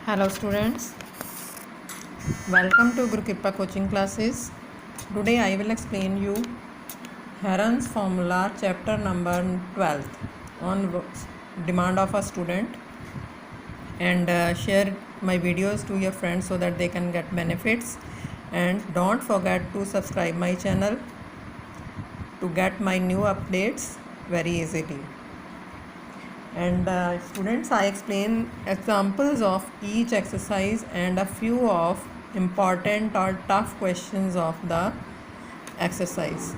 Hello students, welcome to Guru Kripa coaching classes. Today I will explain you Heron's formula chapter number 12 on demand of a student and share my videos to your friends so that they can get benefits, and don't forget to subscribe my channel to get my new updates very easily. And students, I explain examples of each exercise and a few of important or tough questions of the exercise,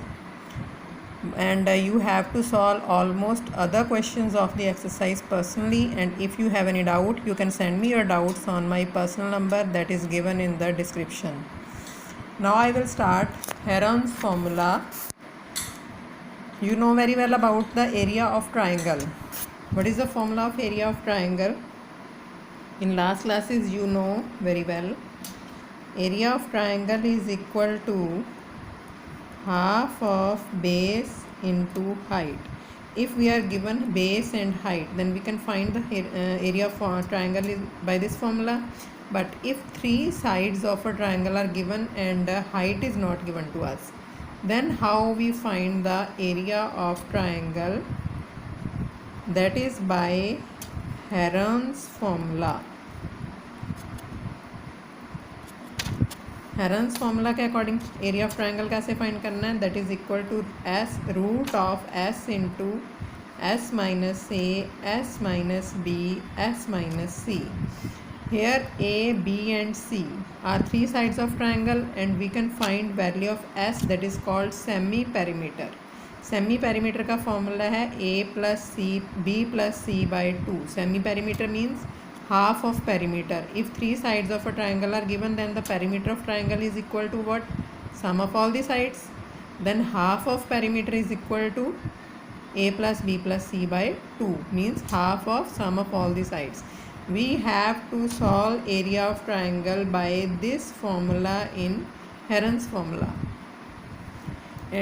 and you have to solve almost other questions of the exercise personally. And if you have any doubt, you can send me your doubts on my personal number that is given in the description. Now I will start Heron's formula. You know very well about the area of triangle. What is the formula of area of triangle? In last classes you know very well. Area of triangle is equal to half of base into height. If we are given base and height, then we can find the area of triangle is by this formula. But if three sides of a triangle are given and height is not given to us, then how we find the area of triangle? That is by Heron's formula. Heron's formula के according area of triangle कैसे find करना है? That is equal to S root of S into S minus A S minus B S minus C. Here A, B and C are three sides of triangle, and we can find value of S, that is called semi perimeter. Semi perimeter का formula है a plus C B plus C by two. Semi perimeter means half of perimeter. If three sides of a triangle are given, then the perimeter of triangle is equal to what? Sum of all the sides. Then half of perimeter is equal to a plus b plus c by 2, means half of sum of all the sides. We have to solve area of triangle by this formula in Heron's formula.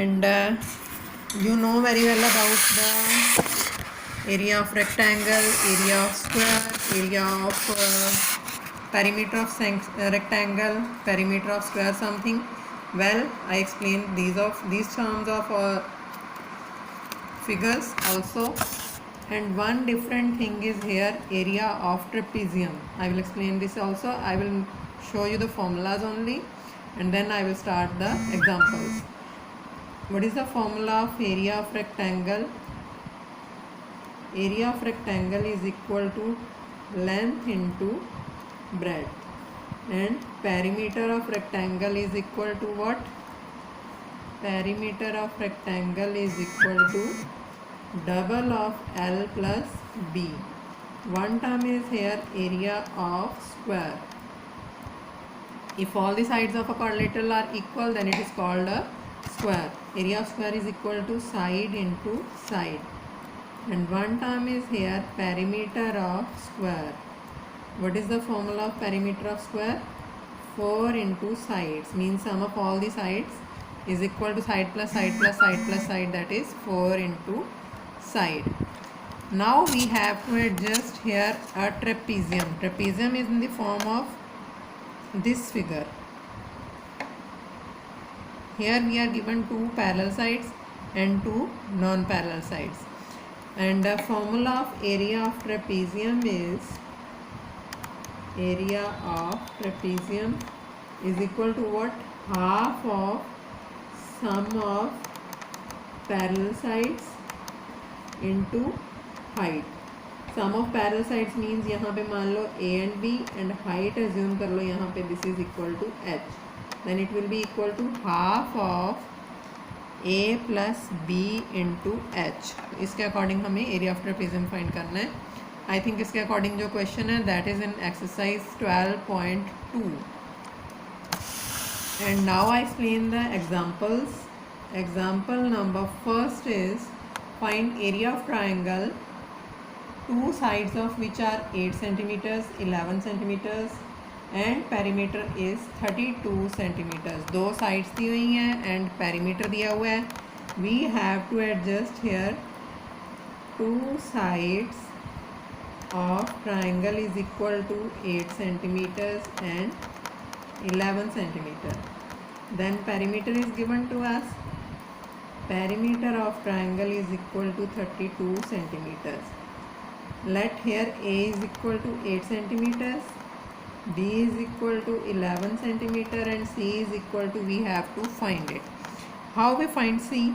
And you know very well about the area of rectangle, area of square, area of perimeter of rectangle, perimeter of square something. Well, I explained these terms of figures also. And one different thing is here, area of trapezium. I will explain this also. I will show you the formulas only, and then I will start the examples. What is the formula of area of rectangle? Area of rectangle is equal to length into breadth, and perimeter of rectangle is equal to what? Perimeter of rectangle is equal to double of L plus B. One term is here, area of square. If all the sides of a quadrilateral are equal, then it is called a square. Area of square is equal to side into side. And one term is here, perimeter of square. What is the formula of perimeter of square? 4 into sides, means sum of all the sides is equal to side plus side plus side plus side, that is 4 into side. Now we have to adjust here a trapezium. Trapezium is in the form of this figure. Here we are given two parallel sides and two non-parallel sides. And the formula of area of trapezium is, area of trapezium is equal to what? Half of sum of parallel sides into height. Sum of parallel sides means यहाँ पे मान लो a and b, and height assume कर लो यहाँ पे this is equal to h. Then it will be equal to half of a plus B into H. इसके according हमें area of trapezium find करना है. आई थिंक इसके according जो question है that is in exercise 12.2. And now I explain the examples. Example number first is find area of triangle, two sides of which are 8 centimetres, 11 centimetres and perimeter is 32 centimetres. दो sides दी हुई हैं and perimeter दिया हुआ है. We have to adjust hair two sides of triangle is equal to 8 centimeters and 11 centimeter. Then perimeter is given to us. Perimeter of triangle is equal to 32 centimeters. Let here A is equal to 8 centimeters, B is equal to 11 centimeter and C is equal to, we have to find it. How we find C?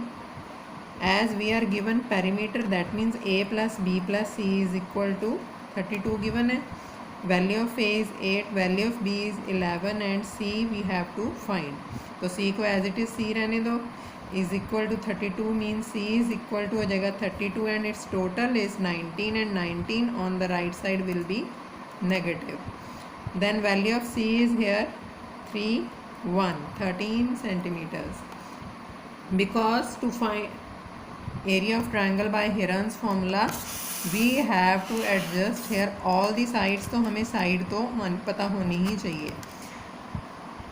As we are given perimeter, that means A plus B plus C is equal to 32 given है. Value of A is 8, value of B is 11 and C we have to find. तो C को as it is C रहने दो. Is equal to 32 means C is equal to हो जाएगा 32 and its total is 19 and 19 on the right side will be negative. Then value of C is here 13 centimeters. Because to find area of triangle by Heron's formula we have to adjust here all the sides. तो हमें side तो पता होनी ही चाहिए.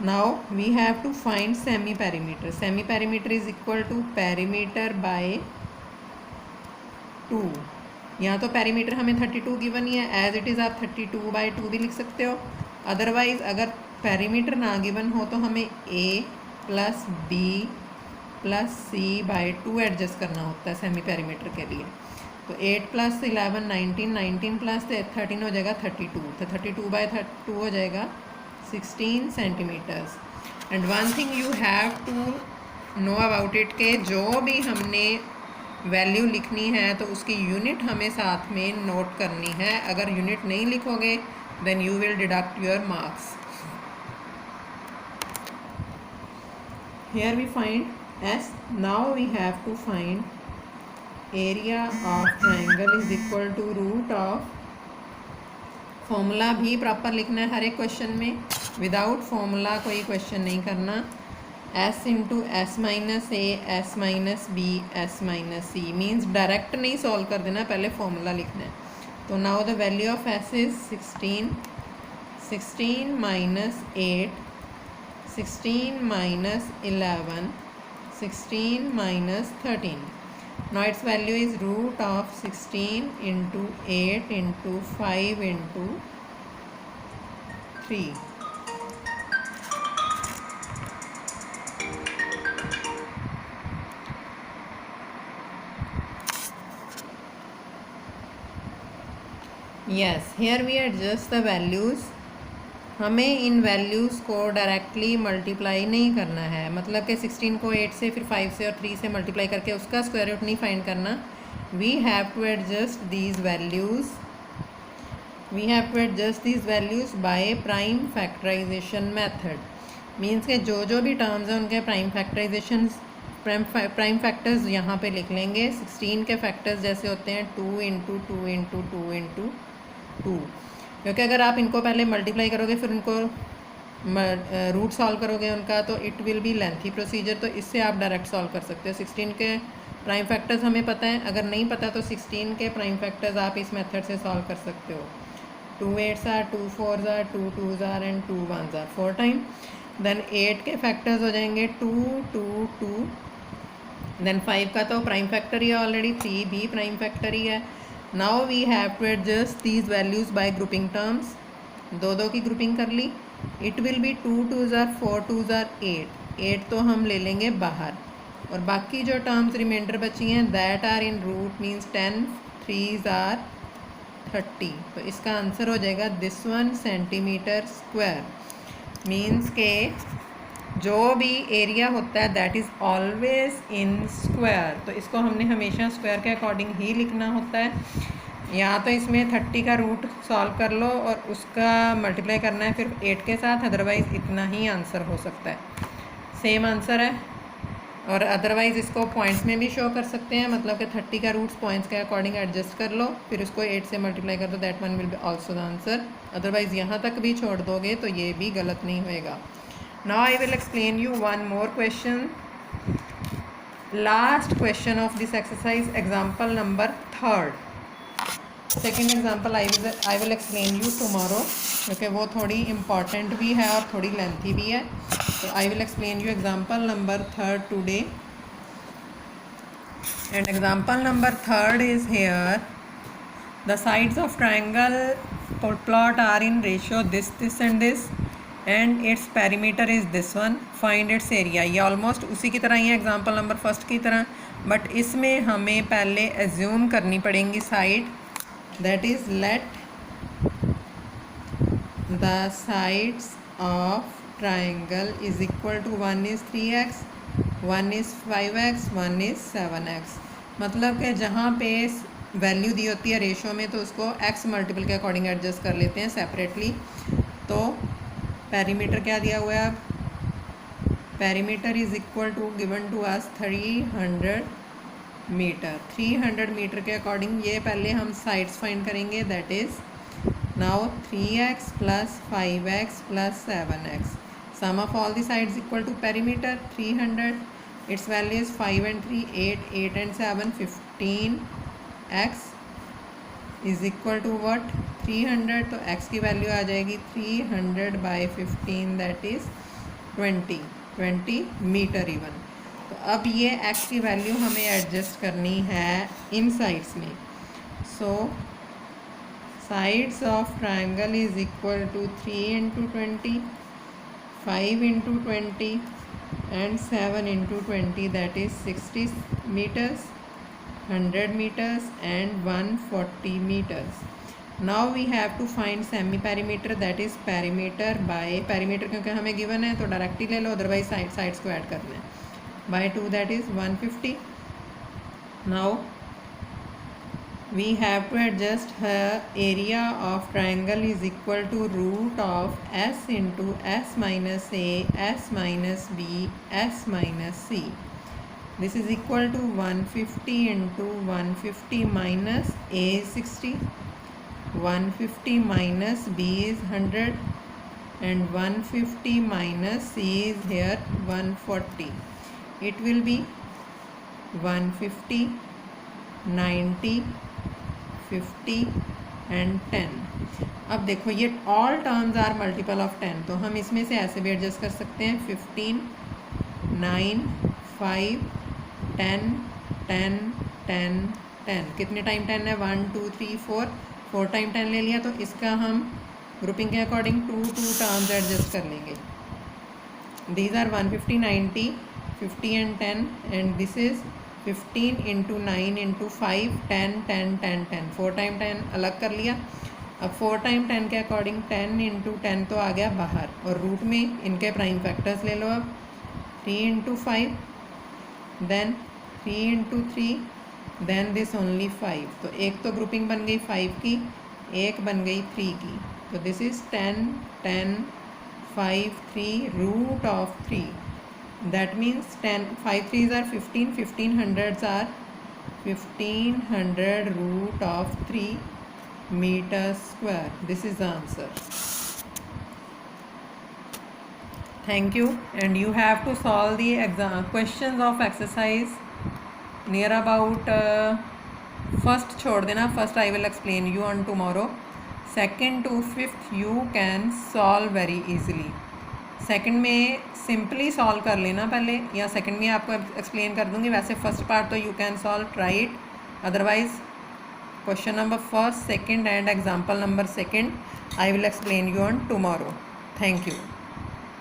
Now we have to find semi perimeter. Semi perimeter is equal to perimeter by 2. यहाँ तो perimeter हमें 32 given ही है, as it is आप 32/2 भी लिख सकते हो. अदरवाइज अगर perimeter ना गिवन हो तो हमें A plus B plus C/2 adjust करना होता है सेमी पेरीमीटर के लिए. तो 8 प्लस 11 19 प्लस 13 हो जाएगा 32. तो 32/2 हो जाएगा 16 centimetres. And one thing you have to know about it के जो भी हमने वैल्यू लिखनी है तो उसकी यूनिट हमें साथ में नोट करनी है. अगर यूनिट नहीं लिखोगे then you will deduct your marks. Here we find S. Now we have to find area of triangle is equal to root of. Formula भी प्रॉपर लिखना है हर एक क्वेश्चन में. विदाउट फॉर्मूला कोई क्वेश्चन नहीं करना. S into S minus A S minus B S minus C means direct नहीं solve कर देना, पहले फॉर्मूला लिखना है. तो now the value of S is 16 minus 8 16 minus 11 16 minus 13. Now its value is root of 16 into 8 into 5 into 3. Yes, here we adjust the values. हमें इन values को directly multiply नहीं करना है. मतलब कि 16 को 8 से फिर 5 से और 3 से मल्टीप्लाई करके उसका स्क्वायर रूट नहीं फाइंड करना. We have to adjust these values by prime factorisation method. Means के जो भी टर्म्स हैं उनके प्राइम फैक्टर्स यहाँ पे लिख लेंगे. 16 के फैक्टर्स जैसे होते हैं 2 इंटू 2 इंटू 2 इंटू 2. क्योंकि अगर आप इनको पहले मल्टीप्लाई करोगे फिर उनको रूट सॉल्व करोगे उनका तो it will be lengthy procedure. तो इससे आप डायरेक्ट सॉल्व कर सकते हो. 16 के प्राइम फैक्टर्स हमें पता है, अगर नहीं पता तो 16 के प्राइम फैक्टर्स आप इस मेथड से सॉल्व कर सकते हो. 2 8s are 2 4s are 2 2s are and 2 1s are 4 time. Then 8 के फैक्टर्स हो जाएंगे 2 2 2. देन 5 का तो प्राइम फैक्टर ही है ऑलरेडी, 3 भी प्राइम फैक्टर ही है. Now we have to adjust these values by grouping terms. दो की ग्रुपिंग कर ली. It will be 2 2s are 4 2s are 8. 8 तो हम ले लेंगे बाहर और बाकी जो टर्म्स रिमाइंडर बची हैं that are in root means 10 3s are 30. तो इसका आंसर हो जाएगा दिस 1 सेंटीमीटर स्क्वायर. मीन्स के जो भी एरिया होता है that is always in square. तो इसको हमने हमेशा स्क्वायर के अकॉर्डिंग ही लिखना होता है. या तो इसमें 30 का रूट सॉल्व कर लो और उसका मल्टीप्लाई करना है फिर 8 के साथ, अदरवाइज़ इतना ही आंसर हो सकता है. सेम आंसर है. और अदरवाइज़ इसको पॉइंट्स में भी शो कर सकते हैं. मतलब कि 30 का रूट्स पॉइंट्स के अकॉर्डिंग एडजस्ट कर लो फिर उसको 8 से मल्टीप्लाई कर दो. That one will be also the answer. Otherwise यहाँ तक भी छोड़ दोगे तो ये भी गलत नहीं होएगा. Now I will explain you one more question. Last question of this exercise, example number 3rd. Second example I will explain you tomorrow. क्योंकि वो थोड़ी important भी है और थोड़ी lengthy भी है. So I will explain you example number 3rd today. And example number 3rd is here. The sides of triangle plot are in ratio this and this and its perimeter is this one. Find its area. ये almost उसी की तरह ही है example number first की तरह, but इसमें हमें पहले एज्यूम करनी पड़ेंगी side, that is let the sides of triangle is equal to 1 is 3x, 1 is 5x, 1 is 7x. मतलब कि जहाँ पे वैल्यू दी होती है रेशो में तो उसको x मल्टीपल के अकॉर्डिंग एडजस्ट कर लेते हैं सेपरेटली. तो पेरीमीटर क्या दिया हुआ है, अब perimeter is equal to given to us 300 metre. 300 metre के अकॉर्डिंग ये पहले हम साइड्स फाइंड करेंगे, that is now 3x plus 5x plus 7x. Sum of all the sides equal to perimeter 300. Its value is 5 and 3 8, 8 and 7 15x is equal to what 300. तो x की value आ जाएगी 300 by 15 that is 20 metre even. तो अब ये x की value हमें adjust करनी है इन साइड्स में. सो sides of triangle is equal to 3 into 20, 5 into 20 and 7 into 20, that is 60 meters, 100 meters and 140 meters. Now we have to find semi perimeter, that is perimeter by perimeter, क्योंकि हमें given है तो directly ले लो, otherwise sides को add करना है, by 2 that is 150. Now we have to adjust her area of triangle is equal to root of s into s minus a, s minus b, s minus c. This is equal to 150 into 150 minus a is 60, 150 minus b is 100 and 150 minus c is here 140. It will be 150, 90, 50 and 10. अब देखो ये all terms are multiple of 10, तो हम इसमें से ऐसे भी adjust कर सकते हैं 15, 9, 5, 10, 10, 10, 10. कितने टाइम 10 है 1 2 3 4 टाइम 10 ले लिया, तो इसका हम ग्रुपिंग के अकॉर्डिंग 2 टर्म्स एडजस्ट कर लेंगे. These are 150, 90, 50 and 10 and this is 15 into 9 into 5 10 10 10 10. 4 time 10 अलग कर लिया. अब 4 टाइम 10 के अकॉर्डिंग 10 इंटू 10 तो आ गया बाहर, और रूट में इनके प्राइम फैक्टर्स ले लो. अब 3 into 5, then 3 into 3, then this only 5. तो एक तो ग्रुपिंग बन गई 5 की, एक बन गई 3 की. तो this is 10 10 5 3 root of 3. That means 10 5 3s are 15, 1500s are 1500 root of 3 meters square. This is the answer. Thank you. And you have to solve the questions of exercise near about first छोड़ देना. First I will explain you on tomorrow. Second to fifth you can solve very easily. Second में simply solve कर लेना पहले, या second में आपको explain कर दूंगी. वैसे फर्स्ट पार्ट तो you can solve, try it. Otherwise question number first, second and example number second I will explain you on tomorrow. Thank you.